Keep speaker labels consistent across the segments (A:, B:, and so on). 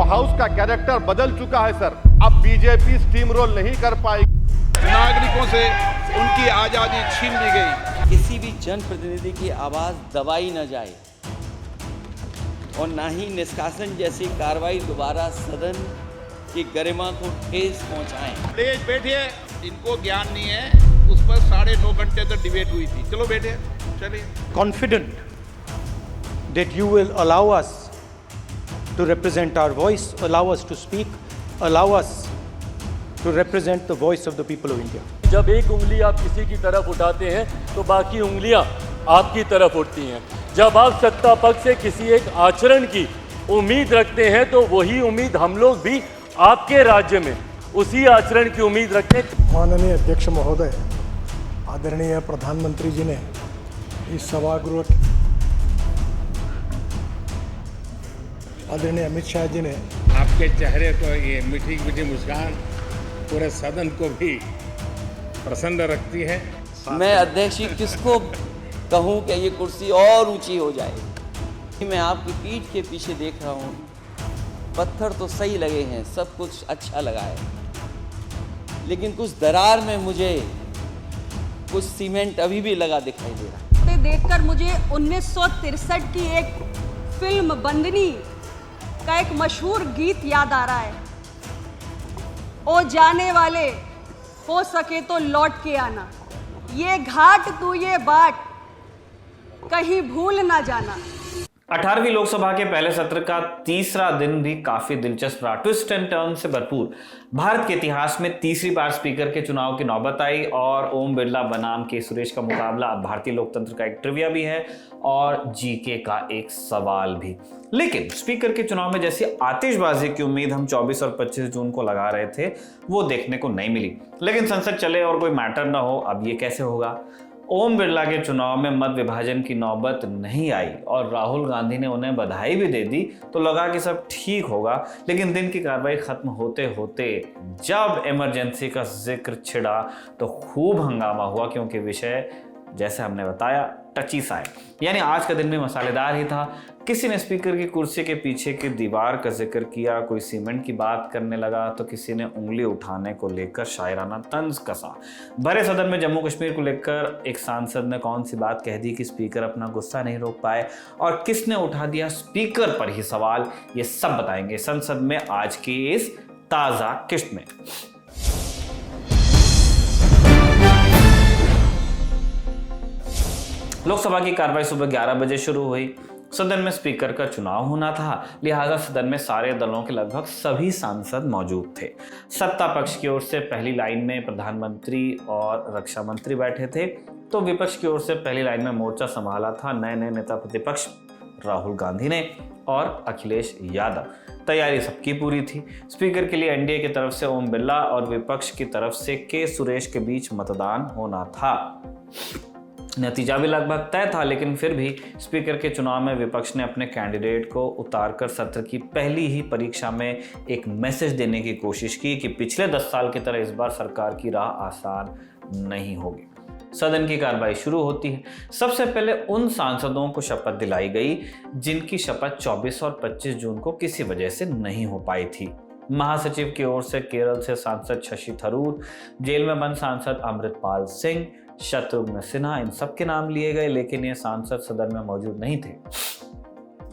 A: House का character बदल चुका है सर। अब बीजेपी स्टीम रोल नहीं कर पाएगी।
B: नागरिकों से उनकी आजादी छीन ली गई।
C: किसी भी जनप्रतिनिधि की आवाज दबाई न जाए और ना ही निष्कासन जैसी कार्रवाई दोबारा सदन की गरिमा को ठेस पहुंचाएं।
B: प्लीज बैठिए, इनको ज्ञान नहीं है, उस पर 9.5 घंटे तक डिबेट हुई थी। चलो बैठिए, चलिए।
D: Confident that you will allow us to represent our voice, allow us to speak, allow us to represent the voice of the people of India.
E: जब एक उंगली आप किसी की तरफ उठाते हैं तो बाकी उंगलियां आपकी तरफ उठती हैं। जब आप सत्ता पक्ष से किसी एक आचरण की उम्मीद रखते हैं तो वही उम्मीद हम लोग भी आपके राज्य में उसी आचरण की उम्मीद रखते हैं।
F: माननीय अध्यक्ष महोदय, आदरणीय प्रधानमंत्री जी ने इस सभागृह, आदरणीय अमित शाह जी ने
G: आपके चेहरे को ये मीठी मीठी मुस्कान पूरे सदन को भी प्रसन्न रखती है।
C: मैं अध्यक्ष जी किसको कहूं कि ये कुर्सी और ऊंची हो जाए। मैं आपकी पीठ के पीछे देख रहा हूं, पत्थर तो सही लगे हैं, सब कुछ अच्छा लगा है, लेकिन कुछ दरार में मुझे कुछ सीमेंट अभी भी लगा दिखाई दे रहा है।
H: देखकर मुझे 1963 की एक फिल्म बंदनी का एक मशहूर गीत याद आ रहा है। ओ जाने वाले, हो सके तो लौट के आना, ये घाट तू ये बाट कहीं भूल ना जाना।
I: 18वीं लोकसभा के पहले सत्र का तीसरा दिन भी काफी दिलचस्प रहा। ट्विस्ट एंड टर्न से भरपूर। भारत के इतिहास में तीसरी बार स्पीकर के चुनाव की नौबत आई और ओम बिरला बनाम के सुरेश का मुकाबला भारतीय लोकतंत्र का एक ट्रिविया भी है और जीके का एक सवाल भी। लेकिन स्पीकर के चुनाव में जैसी आतिशबाजी की उम्मीद हम 24 और 25 जून को लगा रहे थे वो देखने को नहीं मिली। लेकिन संसद चले और कोई मैटर ना हो, अब ये कैसे होगा। ओम बिरला के चुनाव में मत विभाजन की नौबत नहीं आई और राहुल गांधी ने उन्हें बधाई भी दे दी तो लगा कि सब ठीक होगा। लेकिन दिन की कार्रवाई खत्म होते होते जब इमरजेंसी का जिक्र छिड़ा तो खूब हंगामा हुआ, क्योंकि विषय जैसे हमने बताया टची सा है। यानी आज का दिन भी मसालेदार ही था। किसी ने स्पीकर की कुर्सी के पीछे की दीवार का जिक्र किया, कोई सीमेंट की बात करने लगा तो किसी ने उंगली उठाने को लेकर शायराना तंज कसा। भरे सदन में जम्मू कश्मीर को लेकर एक सांसद ने कौन सी बात कह दी कि स्पीकर अपना गुस्सा नहीं रोक पाए और किसने उठा दिया स्पीकर पर ही सवाल, ये सब बताएंगे संसद में आज की इस ताजा किस्त में। लोकसभा की कार्रवाई सुबह 11 बजे शुरू हुई। सदन में स्पीकर का चुनाव होना था, लिहाजा सदन में सारे दलों के लगभग सभी सांसद मौजूद थे। सत्ता पक्ष की ओर से पहली लाइन में प्रधानमंत्री और रक्षा मंत्री बैठे थे, तो विपक्ष की ओर से पहली लाइन में मोर्चा संभाला था नए नेता प्रतिपक्ष राहुल गांधी ने और अखिलेश यादव। तैयारी सबकी पूरी थी। स्पीकर के लिए एनडीए की तरफ से ओम बिरला और विपक्ष की तरफ से के सुरेश के बीच मतदान होना था। नतीजा भी लगभग तय था, लेकिन फिर भी स्पीकर के चुनाव में विपक्ष ने अपने कैंडिडेट को उतारकर सत्र की पहली ही परीक्षा में एक मैसेज देने की कोशिश की कि पिछले 10 साल की तरह इस बार सरकार की राह आसान नहीं होगी। सदन की कार्रवाई शुरू होती है। सबसे पहले उन सांसदों को शपथ दिलाई गई जिनकी शपथ 24 और 25 जून को किसी वजह से नहीं हो पाई थी। महासचिव की ओर से केरल से सांसद शशि थरूर, जेल में बंद सांसद अमृतपाल सिंह, शत्रुघ्न सिन्हा, इन सब के नाम लिए गए, लेकिन ये सांसद सदन में मौजूद नहीं थे।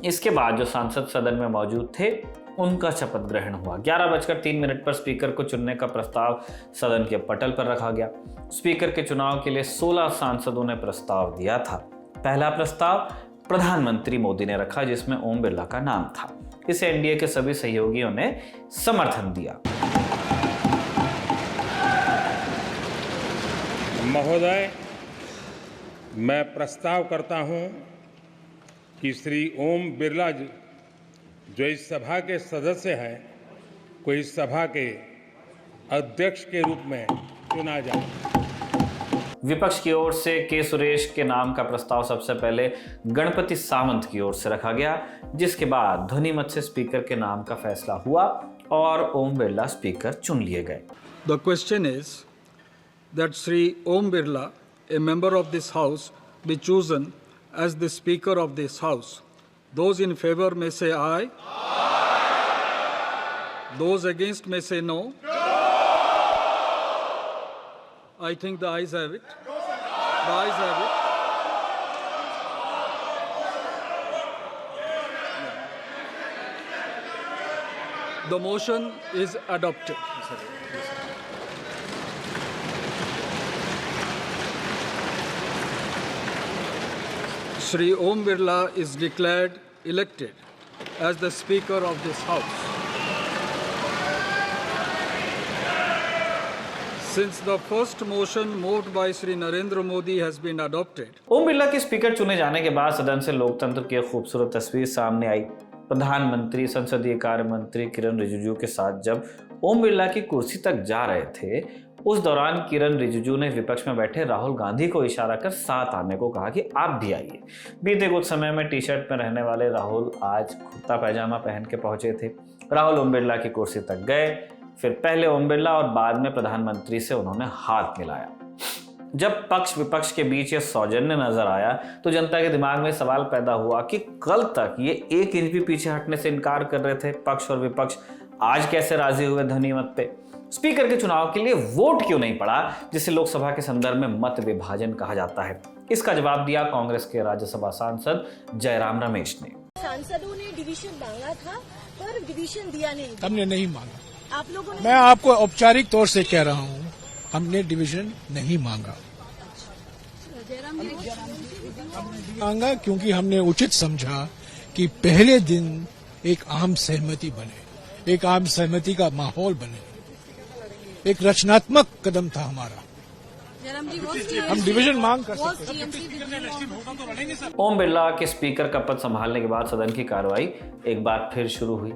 I: इसके बाद जो सांसद सदन में मौजूद थे उनका शपथ ग्रहण हुआ। 11:03 पर स्पीकर को चुनने का प्रस्ताव सदन के पटल पर रखा गया। स्पीकर के चुनाव के लिए 16 सांसदों ने प्रस्ताव दिया था। पहला प्रस्ताव प्रधानमंत्री मोदी ने रखा, जिसमें ओम बिरला का नाम था। इसे एनडीए के सभी सहयोगियों ने समर्थन दिया।
G: महोदय, मैं प्रस्ताव करता हूं कि श्री ओम बिरला जी, जो इस सभा के सदस्य हैं, को इस सभा के अध्यक्ष के रूप में चुना जाए।
I: विपक्ष की ओर से के सुरेश के नाम का प्रस्ताव सबसे पहले गणपति सावंत की ओर से रखा गया, जिसके बाद ध्वनिमत से स्पीकर के नाम का फैसला हुआ और ओम बिरला स्पीकर चुन लिए गए।
J: The question is that Sri Om Birla, a member of this House, be chosen as the Speaker of this House. Those in favor may say aye. Aye. Those against may say no. I think the ayes have it. The ayes have it. The motion is adopted. Shri Om Birla is declared elected as the Speaker of this House. Since the first motion moved by Shri Narendra Modi has been adopted,
I: Om Birla के speaker चुने जाने के बाद सदन से लोकतंत्र की एक खूबसूरत तस्वीर सामने आई। प्रधानमंत्री संसदीय कार्य मंत्री किरण रिजिजू के साथ जब ओम बिरला की कुर्सी तक जा रहे थे, उस दौरान किरण रिजिजू ने विपक्ष में बैठे राहुल गांधी को इशारा कर साथ आने को कहा कि आप भी आइए। बीते कुछ समय में टी शर्ट में रहने वाले राहुल आज कुर्ता पैजामा पहन के पहुंचे थे। राहुल ओम बिरला की कुर्सी तक गए, फिर पहले ओम बिरला और बाद में प्रधानमंत्री से उन्होंने हाथ मिलाया। जब पक्ष विपक्ष के बीच ये सौजन्य नजर आया तो जनता के दिमाग में सवाल पैदा हुआ कि कल तक ये 1 इंच भी पीछे हटने से इनकार कर रहे थे पक्ष और विपक्ष, आज कैसे राजी हुए ध्वनि मत पे। स्पीकर के चुनाव के लिए वोट क्यों नहीं पड़ा, जिसे लोकसभा के संदर्भ में मत विभाजन कहा जाता है। इसका जवाब दिया कांग्रेस के राज्यसभा सांसद जयराम रमेश ने।
K: सांसदों ने डिवीजन मांगा था पर डिवीजन दिया नहीं।
F: हमने नहीं मांगा।
K: आप लोगों ने?
F: मैं आपको औपचारिक तौर से कह रहा हूँ, हमने डिवीजन नहीं मांगा। मांगा क्योंकि हमने उचित समझा कि पहले दिन एक आम सहमति बने, एक आम सहमति का माहौल बने, एक रचनात्मक कदम था हमारा। हम डिवीजन मांग कर सकते हैं।
I: ओम बिरला के स्पीकर का पद संभालने के बाद सदन की कार्रवाई एक बार फिर शुरू हुई।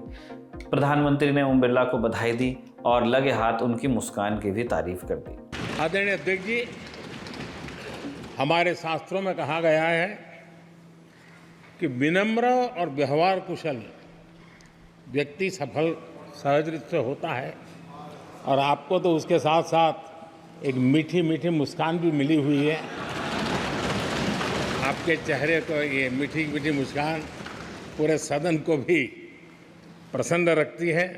I: प्रधानमंत्री ने ओम बिरला को बधाई दी और लगे हाथ उनकी मुस्कान की भी तारीफ कर दी।
G: आदरणीय अध्यक्ष जी, हमारे शास्त्रों में कहा गया है कि विनम्र और व्यवहार कुशल व्यक्ति सफल सहज रूप से होता है, और आपको तो उसके साथ साथ एक मीठी मीठी मुस्कान भी मिली हुई है। आपके चेहरे को ये मीठी मीठी मुस्कान पूरे सदन को भी प्रसन्न रखती है।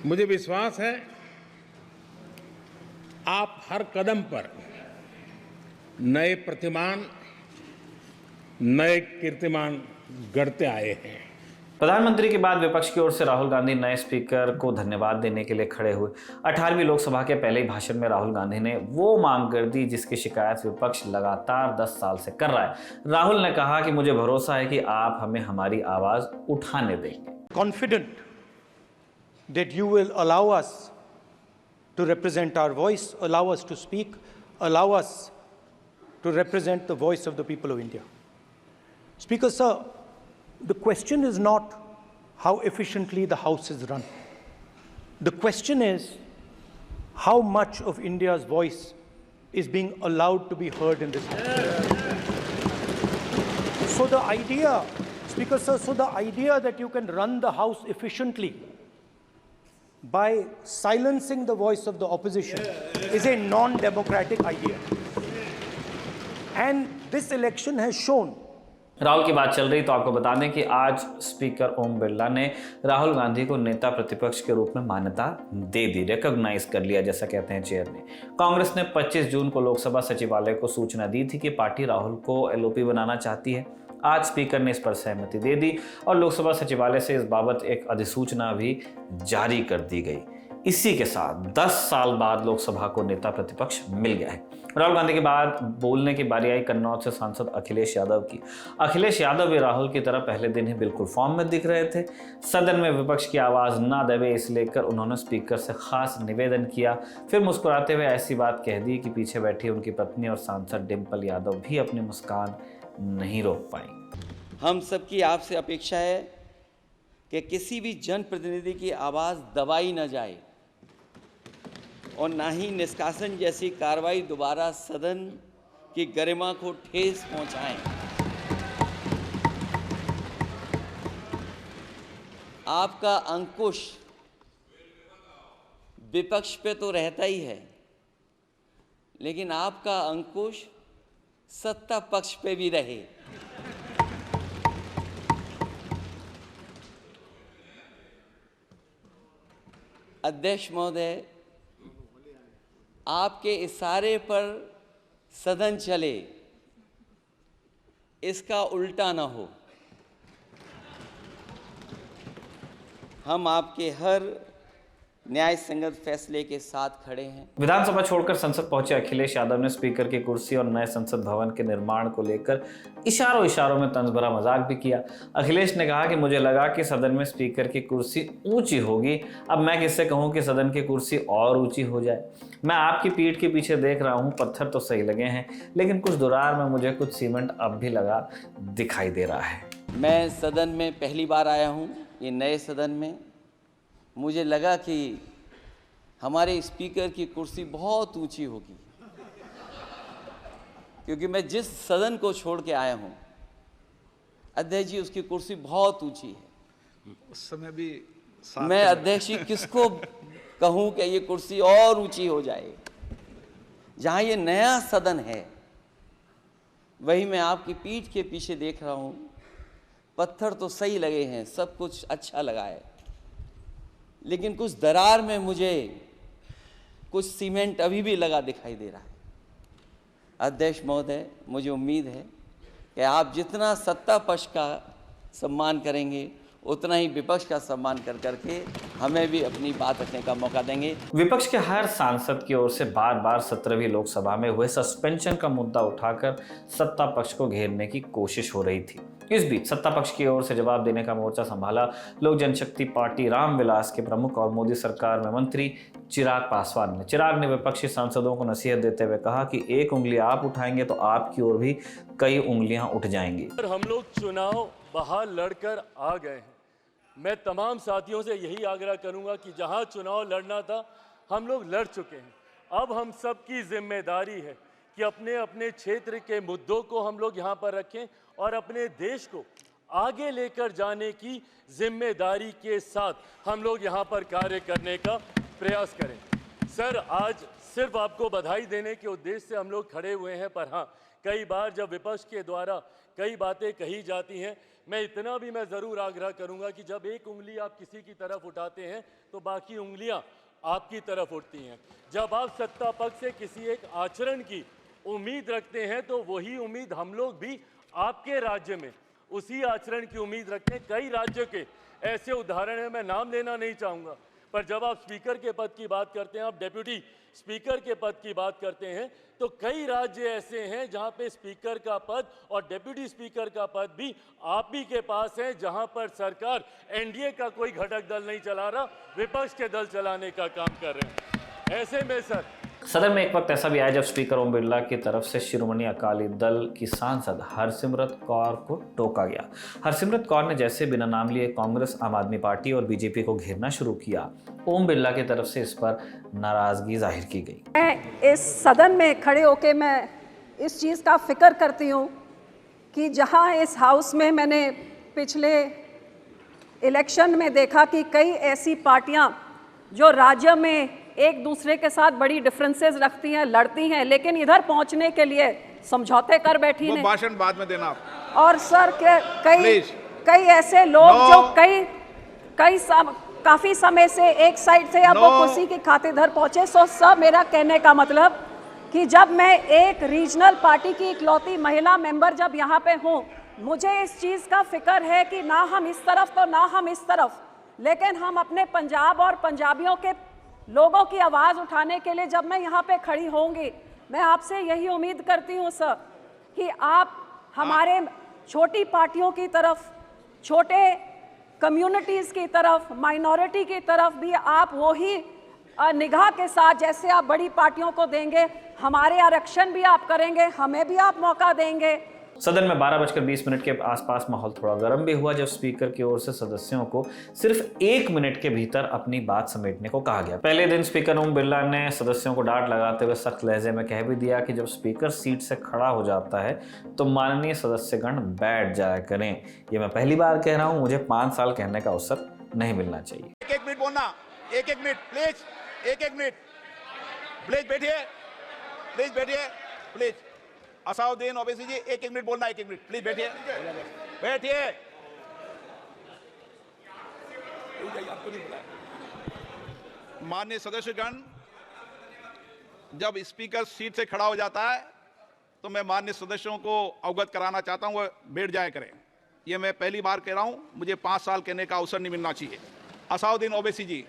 G: मुझे विश्वास है आप हर कदम पर नए प्रतिमान, नए कीर्तिमान गढ़ते आए हैं।
I: प्रधानमंत्री के बाद विपक्ष की ओर से राहुल गांधी नए स्पीकर को धन्यवाद देने के लिए खड़े हुए। 18वीं लोकसभा के पहले ही भाषण में राहुल गांधी ने वो मांग कर दी जिसकी शिकायत विपक्ष लगातार 10 साल से कर रहा है। राहुल ने कहा कि मुझे भरोसा है कि आप हमें हमारी आवाज उठाने देंगे।
D: Confident that you will allow us to represent our voice, allow us to speak, allow us to represent the voice of the people of India. Speaker, sir, the question is not how efficiently the House is run. The question is how much of India's voice is being allowed to be heard in this House. So the idea, Speaker, sir, so the idea that you can run the House efficiently by silencing the voice of the opposition is a non-democratic idea. And this election has shown.
I: Rahul की बात चल रही तो आपको बता दें कि आज स्पीकर ओम बिरला ने राहुल गांधी को नेता प्रतिपक्ष के रूप में मान्यता दे दी, रिकॉग्नाइज कर लिया जैसा कहते हैं चेयर ने। कांग्रेस ने 25 जून को लोकसभा सचिवालय को सूचना दी थी कि पार्टी राहुल को एलओपी बनाना चाहती है। आज स्पीकर ने इस पर सहमति दे दी और लोकसभा सचिवालय से इस बाबत एक अधिसूचना भी जारी कर दी गई। इसी के साथ 10 साल बाद लोकसभा को नेता प्रतिपक्ष मिल गया है। राहुल गांधी के बाद बोलने की बारी आई कन्नौज से सांसद अखिलेश यादव की। अखिलेश यादव भी राहुल की तरह पहले दिन ही बिल्कुल फॉर्म में दिख रहे थे। सदन में विपक्ष की आवाज ना दबे इस लेकर उन्होंने स्पीकर से खास निवेदन किया, फिर मुस्कुराते हुए ऐसी बात कह दी कि पीछे बैठी उनकी पत्नी और सांसद डिम्पल यादव भी अपनी मुस्कान नहीं रोक पाई।
C: हम सबकी आपसे अपेक्षा है कि किसी भी जनप्रतिनिधि की आवाज़ दबाई न जाए और ना ही निष्कासन जैसी कार्रवाई दोबारा सदन की गरिमा को ठेस पहुंचाएं। आपका अंकुश विपक्ष पे तो रहता ही है, लेकिन आपका अंकुश सत्ता पक्ष पे भी रहे। अध्यक्ष महोदय, आपके इशारे पर सदन चले, इसका उल्टा ना हो। हम आपके हर न्याय संगत फैसले के साथ खड़े हैं।
I: विधानसभा छोड़कर संसद पहुंचे अखिलेश यादव ने स्पीकर की कुर्सी और नए संसद भवन के निर्माण को लेकर इशारों में तंज भरा मजाक भी किया। अखिलेश ने कहा कि मुझे लगा कि सदन में स्पीकर की कुर्सी ऊंची होगी, अब मैं किससे कहूं कि सदन की कुर्सी और ऊंची हो जाए। मैं आपकी पीठ के पीछे देख रहा हूं, पत्थर तो सही लगे हैं, लेकिन कुछ दुरार में मुझे कुछ सीमेंट अब भी लगा दिखाई दे रहा है।
C: मैं सदन में पहली बार आया हूं, ये नए सदन में। मुझे लगा कि हमारे स्पीकर की कुर्सी बहुत ऊंची होगी, क्योंकि मैं जिस सदन को छोड़ के आया हूं, अध्यक्ष जी, उसकी कुर्सी बहुत ऊंची है।
B: उस समय भी
C: मैं अध्यक्ष जी किसको कहूं कि ये कुर्सी और ऊंची हो जाए। जहां ये नया सदन है, वही मैं आपकी पीठ के पीछे देख रहा हूं, पत्थर तो सही लगे हैं, सब कुछ अच्छा लगा है, लेकिन कुछ दरार में मुझे कुछ सीमेंट अभी भी लगा दिखाई दे रहा है। अध्यक्ष महोदय, मुझे उम्मीद है कि आप जितना सत्ता पक्ष का सम्मान करेंगे, उतना ही विपक्ष का सम्मान कर करके हमें भी अपनी बात रखने का मौका देंगे।
I: विपक्ष के हर सांसद की ओर से बार बार 17वीं लोकसभा में हुए सस्पेंशन का मुद्दा उठाकर सत्ता पक्ष को घेरने की कोशिश हो रही थी। इस बीच सत्ता पक्ष की ओर से जवाब देने का मोर्चा संभाला लोक जनशक्ति पार्टी रामविलास के प्रमुख और मोदी सरकार में मंत्री चिराग पासवान ने। चिराग ने विपक्षी सांसदों को नसीहत देते हुए कहा कि एक उंगली आप उठाएंगे तो आपकी ओर भी कई उंगलियां उठ जाएंगी।
E: हम लोग चुनाव बाहर लड़कर आ गए हैं। मैं तमाम साथियों से यही आग्रह करूंगा कि जहां चुनाव लड़ना था, हम लोग लड़ चुके हैं। अब हम सबकी जिम्मेदारी है कि अपने अपने क्षेत्र के मुद्दों को हम लोग यहाँ पर रखें और अपने देश को आगे लेकर जाने की जिम्मेदारी के साथ हम लोग यहाँ पर कार्य करने का प्रयास करें। सर, आज सिर्फ आपको बधाई देने के उद्देश्य से हम लोग खड़े हुए हैं, पर हाँ, कई बार जब विपक्ष के द्वारा कई बातें कही जाती हैं, मैं इतना भी मैं ज़रूर आग्रह करूंगा कि जब एक उंगली आप किसी की तरफ उठाते हैं तो बाकी उंगलियां आपकी तरफ उठती हैं। जब आप सत्ता पक्ष से किसी एक आचरण की उम्मीद रखते हैं तो वही उम्मीद हम लोग भी आपके राज्य में उसी आचरण की उम्मीद रखते हैं। कई राज्यों के ऐसे उदाहरण हैं, मैं नाम लेना नहीं चाहूँगा, पर जब आप स्पीकर के पद की बात करते हैं, आप डेप्यूटी स्पीकर के पद की बात करते हैं, तो कई राज्य ऐसे हैं जहां पे स्पीकर का पद और डेप्यूटी स्पीकर का पद भी आप ही के पास है, जहां पर सरकार एनडीए का कोई घटक दल नहीं चला रहा, विपक्ष के दल चलाने का काम कर रहे हैं। ऐसे में सर,
I: सदन में एक वक्त ऐसा भी आया जब स्पीकर ओम बिरला की तरफ से शिरोमणि अकाली दल की सांसद हरसिमरत कौर को टोका गया। हरसिमरत कौर ने जैसे बिना नाम लिए कांग्रेस, आम आदमी पार्टी और बीजेपी को घेरना शुरू किया, ओम बिरला की तरफ से इस पर नाराजगी जाहिर की गई।
H: मैं इस सदन में खड़े होकर मैं इस चीज़ का फिक्र करती हूँ कि जहाँ इस हाउस में मैंने पिछले इलेक्शन में देखा कि कई ऐसी पार्टियाँ जो राज्य में एक दूसरे के साथ बड़ी डिफरेंसेस रखती हैं, लड़ती हैं, लेकिन इधर पहुंचने के लिए समझौते कर बैठी हैं।
B: भाषण बाद में देना।
H: और सर कई ऐसे लोग जो काफी समय से एक साइड से अब वो कुर्सी की खातिर इधर पहुंचे। सो सब मेरा कहने का मतलब कि जब मैं एक रीजनल पार्टी की इकलौती महिला मेंबर जब यहाँ पे हूँ, मुझे इस चीज़ का फिक्र है कि ना हम इस तरफ तो ना हम इस तरफ, लेकिन हम अपने पंजाब और पंजाबियों के लोगों की आवाज़ उठाने के लिए जब मैं यहाँ पे खड़ी होंगी, मैं आपसे यही उम्मीद करती हूँ सर कि आप हमारे छोटी पार्टियों की तरफ, छोटे कम्युनिटीज़ की तरफ, माइनॉरिटी की तरफ भी आप वही निगाह के साथ जैसे आप बड़ी पार्टियों को देंगे, हमारे आरक्षण भी आप करेंगे, हमें भी आप मौका देंगे।
I: सदन में 12:20 के आसपास माहौल थोड़ा गर्म भी हुआ जब स्पीकर की ओर से सदस्यों को सिर्फ 1 मिनट के भीतर अपनी बात समेटने को कहा गया। पहले दिन स्पीकर ओम बिरला ने सदस्यों को डांट लगाते हुए सख्त लहजे में कह भी दिया कि जब स्पीकर सीट से खड़ा हो जाता है तो माननीय सदस्यगण बैठ जाया करें। ये मैं पहली बार कह रहा हूँ, मुझे 5 साल कहने का अवसर नहीं मिलना चाहिए।
B: एक मिनट बोलना, एक मिनट प्लीज, एक मिनट प्लीज बैठिए, प्लीज असाउद्दीन ओवैसी जी, एक मिनट बोलना, 1 मिनट प्लीज बैठिए। आपको नहीं बुलाया। माननीय सदस्यगण, जब स्पीकर सीट से खड़ा हो जाता है तो मैं माननीय सदस्यों को अवगत कराना चाहता हूं, वो बैठ जाया करें। ये मैं पहली बार कह रहा हूं, मुझे 5 साल कहने का अवसर नहीं मिलना चाहिए। असाउद्दीन ओवैसी जी।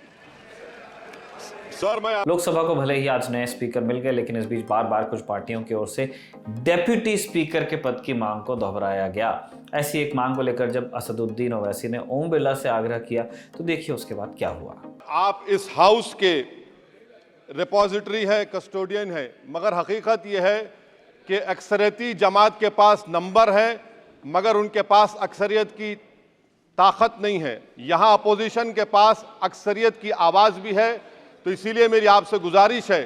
A: सर, मैं
I: लोकसभा को भले ही आज नए स्पीकर मिल गए, लेकिन इस बीच बार बार कुछ पार्टियों की ओर से डेप्यूटी स्पीकर के पद की मांग को दोहराया गया। ऐसी एक मांग को लेकर जब असदुद्दीन ओवैसी ने ओम बिरला से आग्रह किया तो देखिए उसके बाद क्या हुआ।
A: आप इस हाउस के रिपोजिटरी है, कस्टोडियन है, मगर हकीकत यह है कि अक्सरियती जमात के पास नंबर है मगर उनके पास अक्सरियत की ताकत नहीं है। यहाँ अपोजिशन के पास अक्सरियत की आवाज़ भी है, तो इसीलिए मेरी आपसे गुजारिश है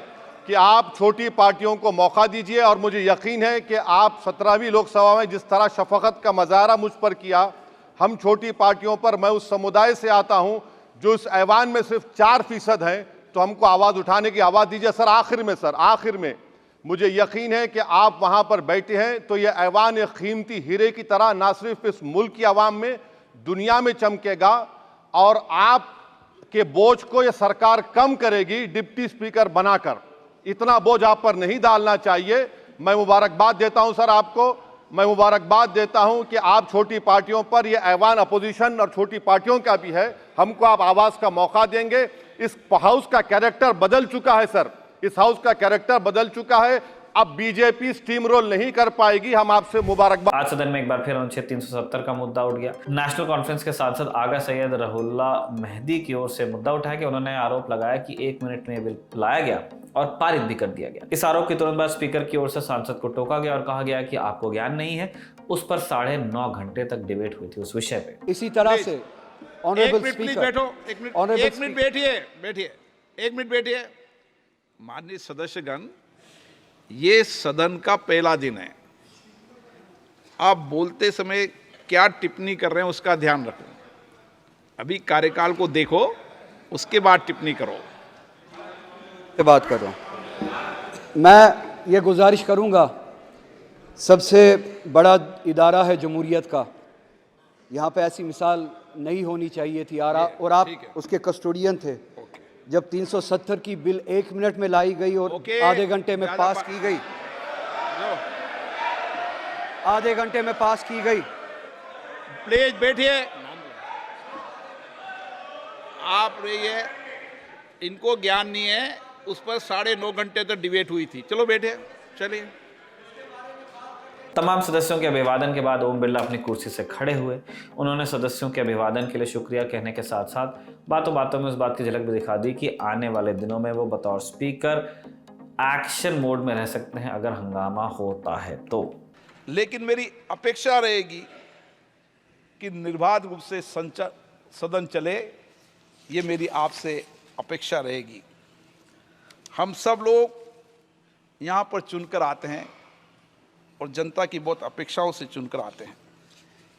A: कि आप छोटी पार्टियों को मौका दीजिए। और मुझे यकीन है कि आप 17वीं लोकसभा में जिस तरह शफकत का मुजाहरा मुझ पर किया, हम छोटी पार्टियों पर, मैं उस समुदाय से आता हूं जो इस ऐवान में सिर्फ 4% हैं, तो हमको आवाज़ उठाने की आवाज़ दीजिए। सर, आखिर में मुझे यकीन है कि आप वहां पर बैठे हैं तो यह ऐवान एक कीमती हीरे की तरह ना सिर्फ इस मुल्क की आवाम में, दुनिया में चमकेगा और आप के बोझ को यह सरकार कम करेगी डिप्टी स्पीकर बनाकर। इतना बोझ आप पर नहीं डालना चाहिए। मैं मुबारकबाद देता हूं सर आपको, मैं मुबारकबाद देता हूं कि आप छोटी पार्टियों पर, यह ऐवान अपोजिशन और छोटी पार्टियों का भी है, हमको आप आवाज़ का मौका देंगे। इस हाउस का कैरेक्टर बदल चुका है सर, इस हाउस का कैरेक्टर बदल चुका है। अब बीजेपी स्टीम रोल नहीं कर पाएगी। हम आपसे मुबारकबाद।
I: आज सदन में एक बार फिर अनुच्छेद 370 का मुद्दा उठ गया। नेशनल कॉन्फ्रेंस के सांसद आगा सैयद रहुल्ला मेहदी की ओर से मुद्दा उठाया कि उन्होंने आरोप लगाया कि 1 मिनट में बिल लाया गया और पारित भी कर दिया गया। इस आरोप के तुरंत बाद स्पीकर की ओर से सांसद को टोका गया और कहा गया कि आपको ज्ञान नहीं है। उस पर 9.5 घंटे तक डिबेट हुई थी उस विषय पे।
D: इसी तरह से
B: एक मिनट बैठिए। माननीय सदस्यगण, ये सदन का पहला दिन है। आप बोलते समय क्या टिप्पणी कर रहे हैं उसका ध्यान रखो। अभी कार्यकाल को देखो, उसके बाद टिप्पणी करो।
L: बात कर रहा हूं। मैं ये गुजारिश करूंगा, सबसे बड़ा इदारा है जमहूरियत का, यहाँ पे ऐसी मिसाल नहीं होनी चाहिए थी। और आप उसके कस्टोडियन थे जब 370 की बिल 1 मिनट में लाई गई और आधे घंटे में पास की गई। आधे घंटे में पास की गई।
B: प्लीज बैठिए। आप रहिए, इनको ज्ञान नहीं है। उस पर 9.5 घंटे तक डिबेट हुई थी। चलो बैठे, चलिए।
I: तमाम सदस्यों के अभिवादन के बाद ओम बिरला अपनी कुर्सी से खड़े हुए। उन्होंने सदस्यों के अभिवादन के लिए शुक्रिया कहने के साथ साथ बातों बातों में उस बात की झलक भी दिखा दी कि आने वाले दिनों में वो बतौर स्पीकर एक्शन मोड में रह सकते हैं अगर हंगामा होता है तो।
B: लेकिन मेरी अपेक्षा रहेगी कि निर्बाध रूप से सदन चले, ये मेरी आपसे अपेक्षा रहेगी। हम सब लोग यहाँ पर चुनकर आते हैं और जनता की बहुत अपेक्षाओं से चुनकर आते हैं।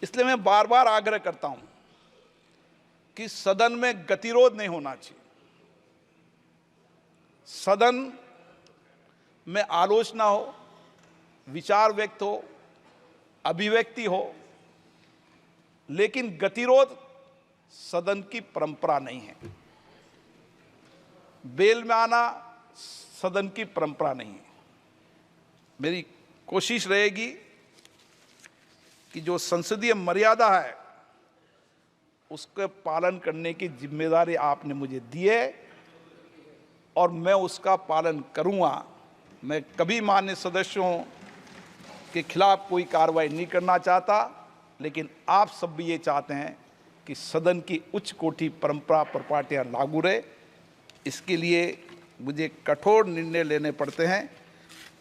B: इसलिए मैं बार बार आग्रह करता हूं कि सदन में गतिरोध नहीं होना चाहिए। सदन में आलोचना हो, विचार व्यक्त हो, अभिव्यक्ति हो, लेकिन गतिरोध सदन की परंपरा नहीं है। बेल में आना सदन की परंपरा नहीं है। मेरी कोशिश रहेगी कि जो संसदीय मर्यादा है उसके पालन करने की जिम्मेदारी आपने मुझे दी है और मैं उसका पालन करूंगा। मैं कभी माननीय सदस्यों के खिलाफ कोई कार्रवाई नहीं करना चाहता, लेकिन आप सब भी ये चाहते हैं कि सदन की उच्च कोटि परंपरा पर पार्टियां लागू रहे। इसके लिए मुझे कठोर निर्णय लेने पड़ते हैं।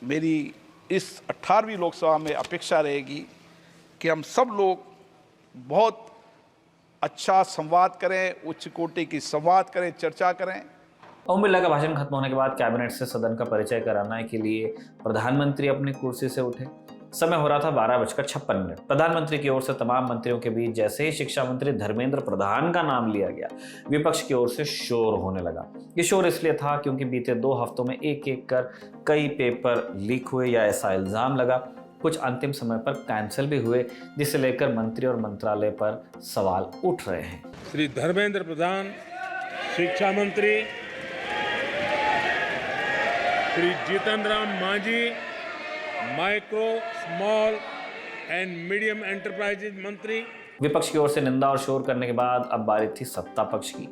B: मेरी इस 18वीं लोकसभा में अपेक्षा रहेगी कि हम सब लोग बहुत अच्छा संवाद करें, उच्च कोटि की संवाद करें, चर्चा करें।
I: ओम बिरला का भाषण खत्म होने के बाद कैबिनेट से सदन का परिचय कराने के लिए प्रधानमंत्री अपनी कुर्सी से उठे। समय हो रहा था 12:56। प्रधानमंत्री की ओर से तमाम मंत्रियों के बीच जैसे ही शिक्षा मंत्री धर्मेंद्र प्रधान का नाम लिया गया, विपक्ष की ओर से शोर होने लगा। ये शोर इसलिए था क्योंकि बीते 2 हफ्तों में एक एक कर कई पेपर लीक हुए या ऐसा इल्जाम लगा। कुछ अंतिम समय पर कैंसिल भी हुए, जिसे लेकर मंत्री और मंत्रालय पर सवाल उठ रहे हैं।
G: श्री धर्मेंद्र प्रधान शिक्षा मंत्री Shri Jitan Ram Manjhi, micro small and medium enterprises मंत्री।
I: विपक्ष की ओर से निंदा और शोर करने के बाद अब बारी थी सत्ता पक्ष की।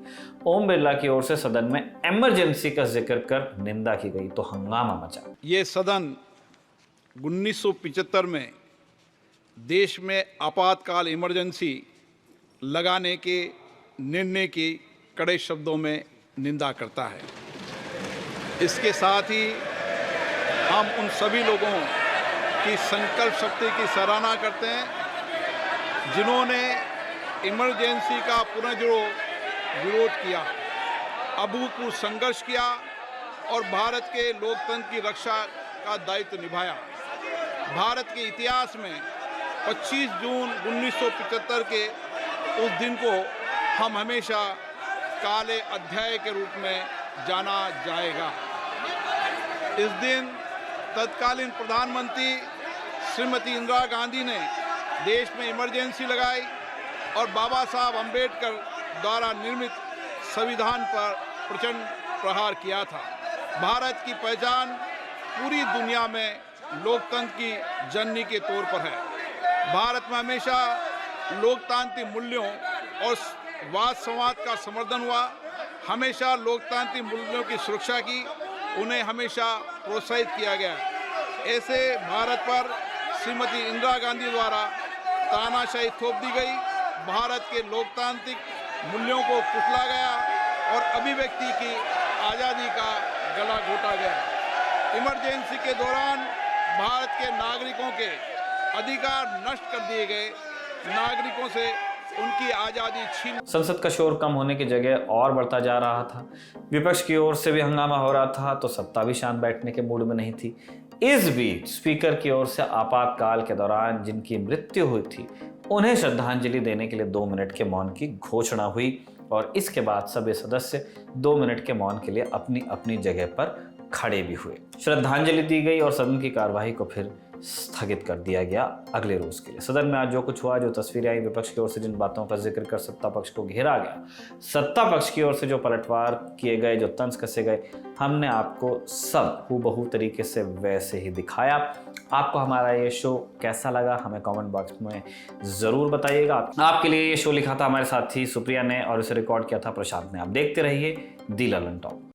I: ओम बिरला की ओर से सदन में इमरजेंसी का जिक्र कर निंदा की गई तो हंगामा मचा।
B: ये सदन 1975 में देश में आपातकाल इमरजेंसी लगाने के निर्णय की कड़े शब्दों में निंदा करता है। इसके साथ ही हम उन सभी लोगों की संकल्प शक्ति की सराहना करते हैं जिन्होंने इमरजेंसी का पुनर्जोर विरोध किया, अभूतपूर्व संघर्ष किया और भारत के लोकतंत्र की रक्षा का दायित्व निभाया। भारत के इतिहास में 25 जून 1975 के उस दिन को हम हमेशा काले अध्याय के रूप में जाना जाएगा। इस दिन तत्कालीन प्रधानमंत्री श्रीमती इंदिरा गांधी ने देश में इमरजेंसी लगाई और बाबा साहब अंबेडकर द्वारा निर्मित संविधान पर प्रचंड प्रहार किया था। भारत की पहचान पूरी दुनिया में लोकतंत्र की जननी के तौर पर है। भारत में हमेशा लोकतांत्रिक मूल्यों और वाद संवाद का समर्थन हुआ, हमेशा लोकतांत्रिक मूल्यों की सुरक्षा की, उन्हें हमेशा प्रोत्साहित किया गया। ऐसे भारत पर श्रीमती इंदिरा गांधी द्वारा तानाशाही थोप दी गई, भारत के लोकतांत्रिक मूल्यों को कुचला गया और अभिव्यक्ति की आज़ादी का गला घोटा गया। इमरजेंसी के दौरान भारत के नागरिकों के अधिकार नष्ट कर दिए गए, नागरिकों से उनकी आज़ादी छीन।
I: संसद का शोर कम होने की जगह और बढ़ता जा रहा था। विपक्ष की ओर से भी हंगामा हो रहा था तो सत्ता भी शांत बैठने के मूड में नहीं थी। इस बीच स्पीकर की ओर से आपातकाल के दौरान जिनकी मृत्यु हुई थी उन्हें श्रद्धांजलि देने के लिए 2 मिनट के मौन की घोषणा हुई और इसके बाद सभी सदस्य 2 मिनट के मौन के लिए अपनी अपनी जगह पर खड़े भी हुए। श्रद्धांजलि दी गई और सदन की कार्यवाही को फिर स्थगित कर दिया गया अगले रोज के लिए। सदन में आज जो कुछ हुआ, जो तस्वीरें आई, विपक्ष की ओर से जिन बातों का जिक्र कर सत्ता पक्ष को घेरा गया, सत्ता पक्ष की ओर से जो पलटवार किए गए, जो तंज कसे गए, हमने आपको सब हूबहू तरीके से वैसे ही दिखाया। आपको हमारा ये शो कैसा लगा हमें कमेंट बॉक्स में ज़रूर बताइएगा। आपके लिए ये शो लिखा था हमारे साथी सुप्रिया ने और इसे रिकॉर्ड किया था प्रशांत ने। आप देखते रहिए दी ललन टॉक।